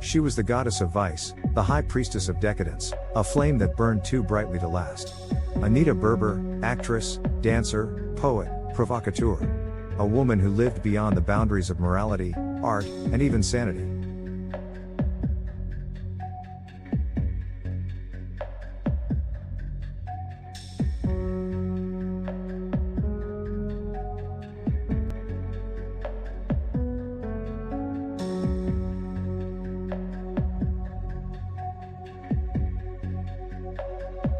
She was the goddess of vice, the high priestess of decadence, a flame that burned too brightly to last. Anita Berber, actress, dancer, poet, provocateur. A woman who lived beyond the boundaries of morality, art, and even sanity.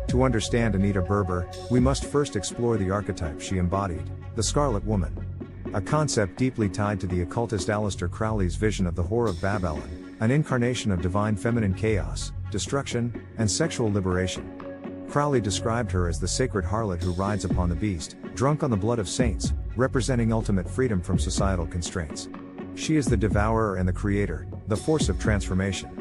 To understand Anita Berber, we must first explore the archetype she embodied, the Scarlet Woman. A concept deeply tied to the occultist Aleister Crowley's vision of the Whore of Babylon, an incarnation of divine feminine chaos, destruction, and sexual liberation. Crowley described her as the sacred harlot who rides upon the beast, drunk on the blood of saints, representing ultimate freedom from societal constraints. She is the devourer and the creator, the force of transformation.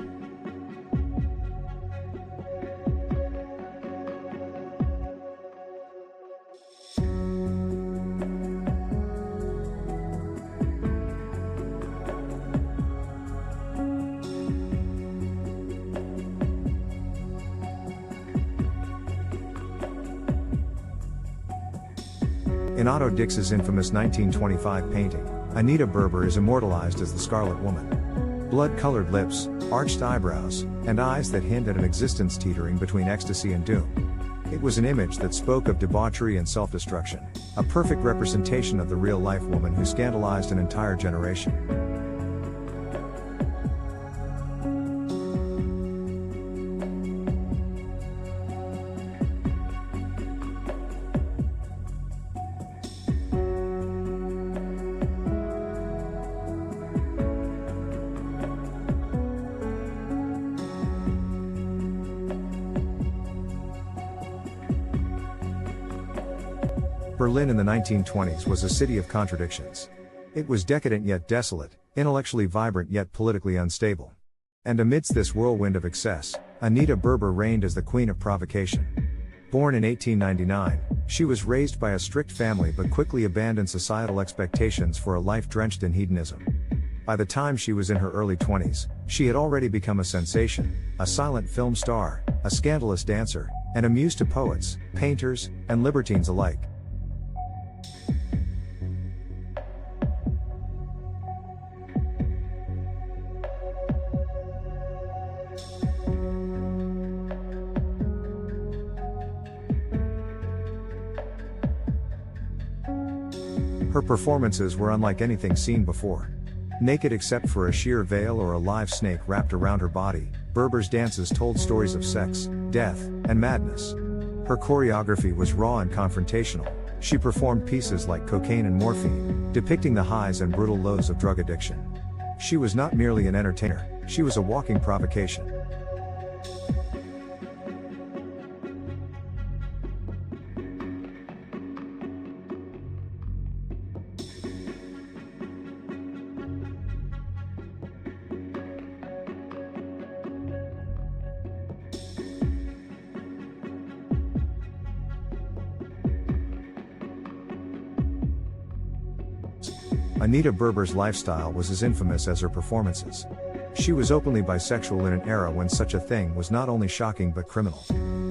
In Otto Dix's infamous 1925 painting, Anita Berber is immortalized as the Scarlet Woman. Blood-colored lips, arched eyebrows, and eyes that hint at an existence teetering between ecstasy and doom. It was an image that spoke of debauchery and self-destruction, a perfect representation of the real-life woman who scandalized an entire generation. Berlin in the 1920s was a city of contradictions. It was decadent yet desolate, intellectually vibrant yet politically unstable. And amidst this whirlwind of excess, Anita Berber reigned as the queen of provocation. Born in 1899, she was raised by a strict family but quickly abandoned societal expectations for a life drenched in hedonism. By the time she was in her early 20s, she had already become a sensation, a silent film star, a scandalous dancer, and a muse to poets, painters, and libertines alike. Her performances were unlike anything seen before. Naked except for a sheer veil or a live snake wrapped around her body, Berber's dances told stories of sex, death, and madness. Her choreography was raw and confrontational. She performed pieces like Cocaine and Morphine, depicting the highs and brutal lows of drug addiction. She was not merely an entertainer, she was a walking provocation. Anita Berber's lifestyle was as infamous as her performances. She was openly bisexual in an era when such a thing was not only shocking but criminal.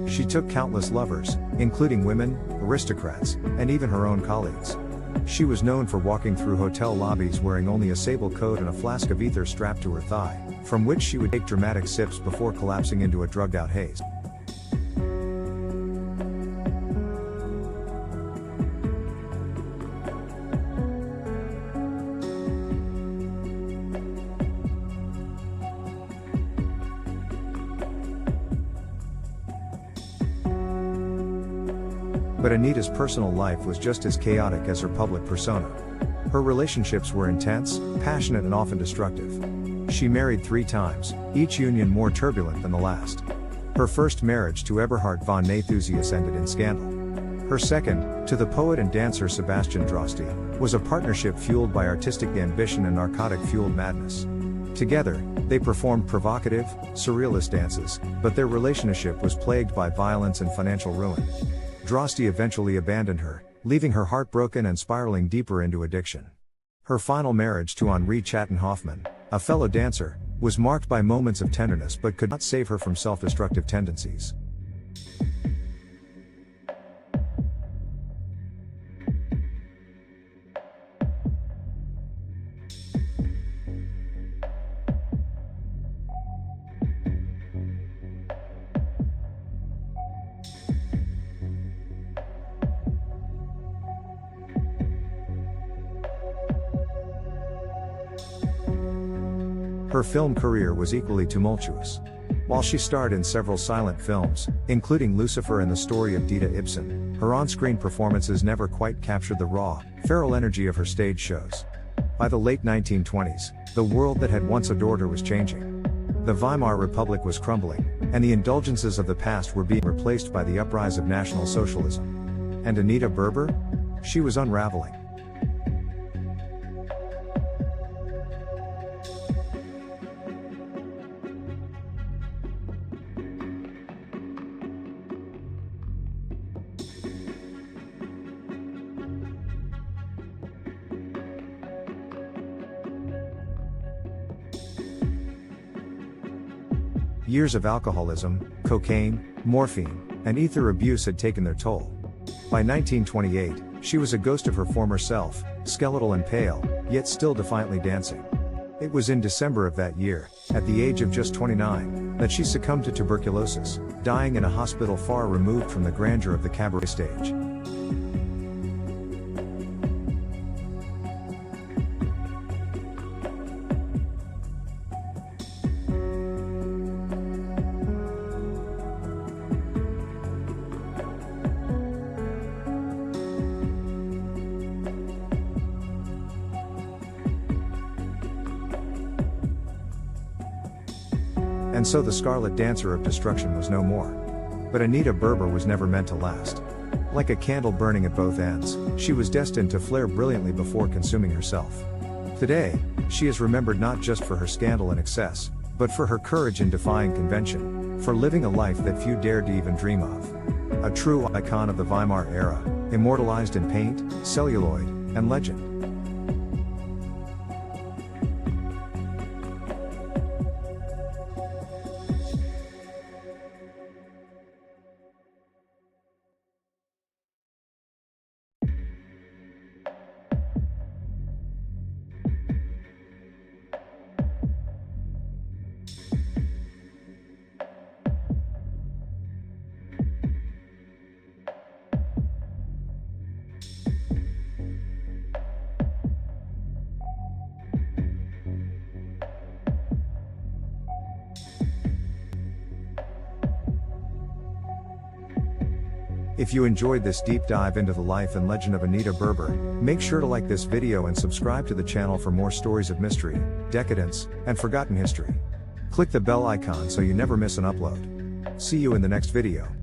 She took countless lovers, including women, aristocrats, and even her own colleagues. She was known for walking through hotel lobbies wearing only a sable coat and a flask of ether strapped to her thigh, from which she would take dramatic sips before collapsing into a drugged-out haze. But Anita's personal life was just as chaotic as her public persona. Her relationships were intense, passionate, and often destructive. She married 3 times, each union more turbulent than the last. Her first marriage to Eberhard von Nathusius ended in scandal. Her second, to the poet and dancer Sebastian Droste, was a partnership fueled by artistic ambition and narcotic-fueled madness. Together, they performed provocative, surrealist dances, but their relationship was plagued by violence and financial ruin. Droste eventually abandoned her, leaving her heartbroken and spiraling deeper into addiction. Her final marriage to Henri Chatton Hoffmann, a fellow dancer, was marked by moments of tenderness but could not save her from self-destructive tendencies. Her film career was equally tumultuous. While she starred in several silent films, including Lucifer and The Story of Dita Ibsen, her on-screen performances never quite captured the raw, feral energy of her stage shows. By the late 1920s, the world that had once adored her was changing. The Weimar Republic was crumbling, and the indulgences of the past were being replaced by the uprise of National Socialism. And Anita Berber? She was unraveling. Years of alcoholism, cocaine, morphine, and ether abuse had taken their toll. By 1928, she was a ghost of her former self, skeletal and pale, yet still defiantly dancing. It was in December of that year, at the age of just 29, that she succumbed to tuberculosis, dying in a hospital far removed from the grandeur of the cabaret stage. And so the Scarlet Dancer of Destruction was no more. But Anita Berber was never meant to last. Like a candle burning at both ends, she was destined to flare brilliantly before consuming herself. Today, she is remembered not just for her scandal and excess, but for her courage in defying convention, for living a life that few dared to even dream of. A true icon of the Weimar era, immortalized in paint, celluloid, and legend. If you enjoyed this deep dive into the life and legend of Anita Berber, make sure to like this video and subscribe to the channel for more stories of mystery, decadence, and forgotten history. Click the bell icon so you never miss an upload. See you in the next video.